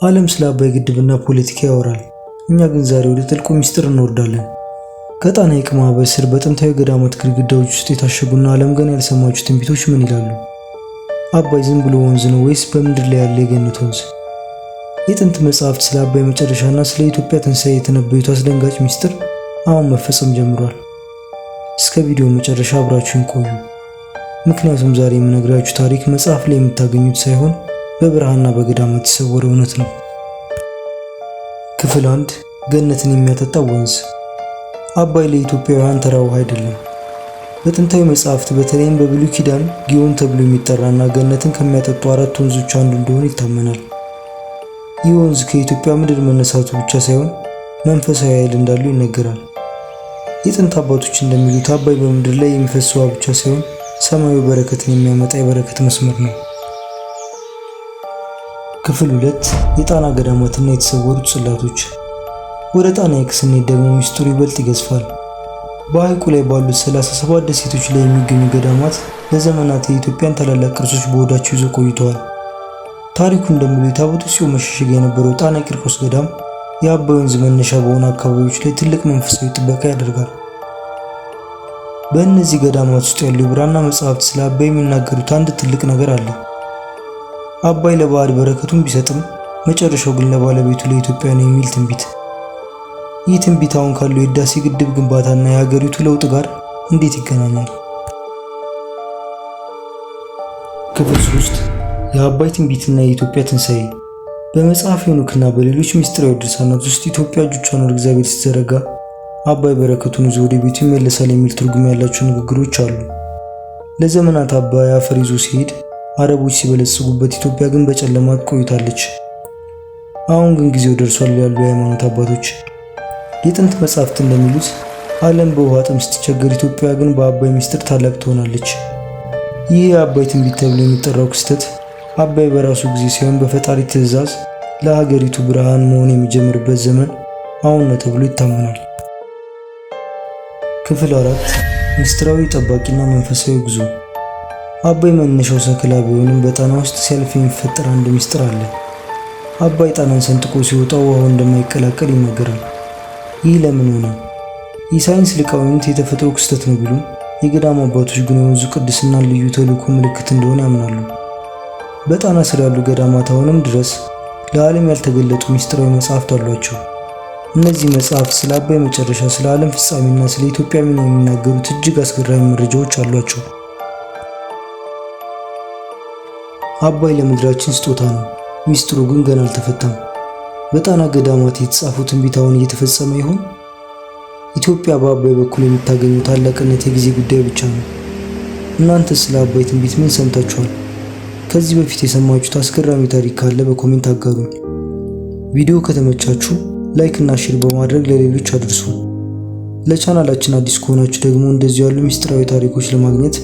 ዓለም ስለ አባይ ግድብና ፖለቲካ ያወራል። እኛ ግን ዛሬ ወደ ጥልቁ ሚስጥር እንወርዳለን። ከጣና ሐይቅ ማዕበል ስር በጥንታዊ ገዳማት ግድግዳዎች ውስጥ የታሸጉና ዓለም ገና ያልሰማችሁ ትንቢቶች ምን ይላሉ? አባይ ዝም ብሎ ወንዝ ነው ወይስ በምድር ላይ ያለ የገነት ወንዝ? የጥንት መጻሕፍት ስለ አባይ መጨረሻና ስለ ኢትዮጵያ ትንሣኤ የተነበዩት አስደንጋጭ ሚስጥር አሁን መፈጸም ጀምሯል። እስከ ቪዲዮ መጨረሻ አብራችሁን ቆዩ። ምክንያቱም ዛሬ የምነግራችሁ ታሪክ መጽሐፍ ላይ የምታገኙት ሳይሆን በበረሃና በገዳማት የተሰወረ እውነት ነው። ክፍል 1 ገነትን የሚያጠጣው ወንዝ። አባይ ለኢትዮጵያውያን ተራ ውሃ አይደለም። በጥንታዊ መጻሕፍት በተለይም በብሉይ ኪዳን ጊዮን ተብሎ የሚጠራና ገነትን ከሚያጠጡ 4 ወንዞች አንዱ እንደሆነ ይታመናል። ይህ ወንዝ ከኢትዮጵያ ምድር መነሳቱ ብቻ ሳይሆን መንፈሳዊ ኃይል እንዳለው ይነገራል። የጥንት አባቶች እንደሚሉት አባይ በምድር ላይ የሚፈስ ውሃ ብቻ ሳይሆን ሰማያዊ በረከትን የሚያመጣ የበረከት መስመር ነው። ክፍል 2 የጣና ገዳማትና የተሰወሩት ጽላቶች። ወደ ጣና ሐይቅ ስንሄድ ደግሞ ሚስጥሩ ይበልጥ ይገዝፋል። በሐይቁ ላይ ባሉት 37 ደሴቶች ላይ የሚገኙ ገዳማት ለዘመናት የኢትዮጵያን ታላላቅ ቅርሶች በሆዳቸው ይዘው ቆይተዋል። ታሪኩ እንደሚለው የታቦተ ጽዮን መሸሸጊያ የነበረው ጣና ቂርቆስ ገዳም የአባይ ወንዝ መነሻ በሆኑ አካባቢዎች ላይ ትልቅ መንፈሳዊ ጥበቃ ያደርጋል። በእነዚህ ገዳማት ውስጥ ያሉ የብራና መጻሕፍት ስለ አባይ የሚናገሩት አንድ ትልቅ ነገር አለ። አባይ ለባዕድ በረከቱን ቢሰጥም መጨረሻው ግን ለባለቤቱ ለኢትዮጵያ ነው የሚል ትንቢት። ይህ ትንቢት አሁን ካለው የህዳሴ ግድብ ግንባታና የሀገሪቱ ለውጥ ጋር እንዴት ይገናኛል? ክፍል 3 የአባይ ትንቢትና የኢትዮጵያ ትንሣኤ። በመጽሐፈ ሄኖክና በሌሎች ምስጢራዊ ድርሳናት ውስጥ ኢትዮጵያ እጆቿን ወደ እግዚአብሔር ስትዘረጋ አባይ በረከቱን ይዞ ወደ ቤቱ ይመለሳል የሚል ትርጉም ያላቸው ንግግሮች አሉ። ለዘመናት አባይ አፈር ይዞ ሲሄድ አረቦች ሲበለጽጉበት፣ ኢትዮጵያ ግን በጨለማ ቆይታለች። አሁን ግን ጊዜው ደርሷል ያሉ የሃይማኖት አባቶች። የጥንት መጻሕፍት እንደሚሉት ዓለም በውሃ ጥም ስትቸገር፣ ኢትዮጵያ ግን በአባይ ምስጢር ታላቅ ትሆናለች። ይህ የአባይ ትንቢት ተብሎ የሚጠራው ክስተት አባይ በራሱ ጊዜ ሳይሆን በፈጣሪ ትእዛዝ ለሀገሪቱ ብርሃን መሆን የሚጀምርበት ዘመን አሁን ነው ተብሎ ይታመናል። ክፍል 4 ምስጢራዊ ጠባቂና መንፈሳዊ ጉዞ። አባይ መነሻው ሰከላ ቢሆንም በጣና ውስጥ ሲያልፍ የሚፈጠር አንድ ምስጢር አለ። አባይ ጣናን ሰንጥቆ ሲወጣ ውሃው እንደማይቀላቀል ይነገራል። ይህ ለምን ሆነ? የሳይንስ ሊቃውንት የተፈጥሮ ክስተት ነው ቢሉም የገዳም አባቶች ግን የወንዙ ቅድስና ልዩ ተልዕኮ ምልክት እንደሆነ ያምናሉ። በጣና ስር ያሉ ገዳማት አሁንም ድረስ ለዓለም ያልተገለጡ ምስጢራዊ መጻሕፍት አሏቸው። እነዚህ መጻሕፍት ስለ አባይ መጨረሻ፣ ስለ ዓለም ፍጻሜና ስለ ኢትዮጵያ ሚና የሚናገሩት እጅግ አስገራሚ መረጃዎች አሏቸው። አባይ ለምድራችን ስጦታ ነው። ምስጢሩ ግን ገና አልተፈታም። በጣና ገዳማት የተጻፈው ትንቢት አሁን እየተፈጸመ ይሆን? ኢትዮጵያ በአባይ በኩል የምታገኘው ታላቅነት የጊዜ ጉዳይ ብቻ ነው። እናንተ ስለ አባይ ትንቢት ምን ሰምታችኋል? ከዚህ በፊት የሰማችሁት አስገራሚ ታሪክ ካለ በኮሜንት አጋሩኝ። ቪዲዮ ከተመቻችሁ ላይክ እና ሼር በማድረግ ለሌሎች አድርሱ። ለቻናላችን አዲስ ከሆናችሁ ደግሞ እንደዚህ ያሉ ምስጢራዊ ታሪኮች ለማግኘት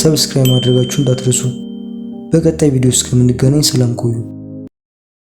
ሰብስክራይብ ማድረጋችሁ እንዳትረሱ። በቀጣይ ቪዲዮ እስከምንገናኝ ሰላም ቆዩ።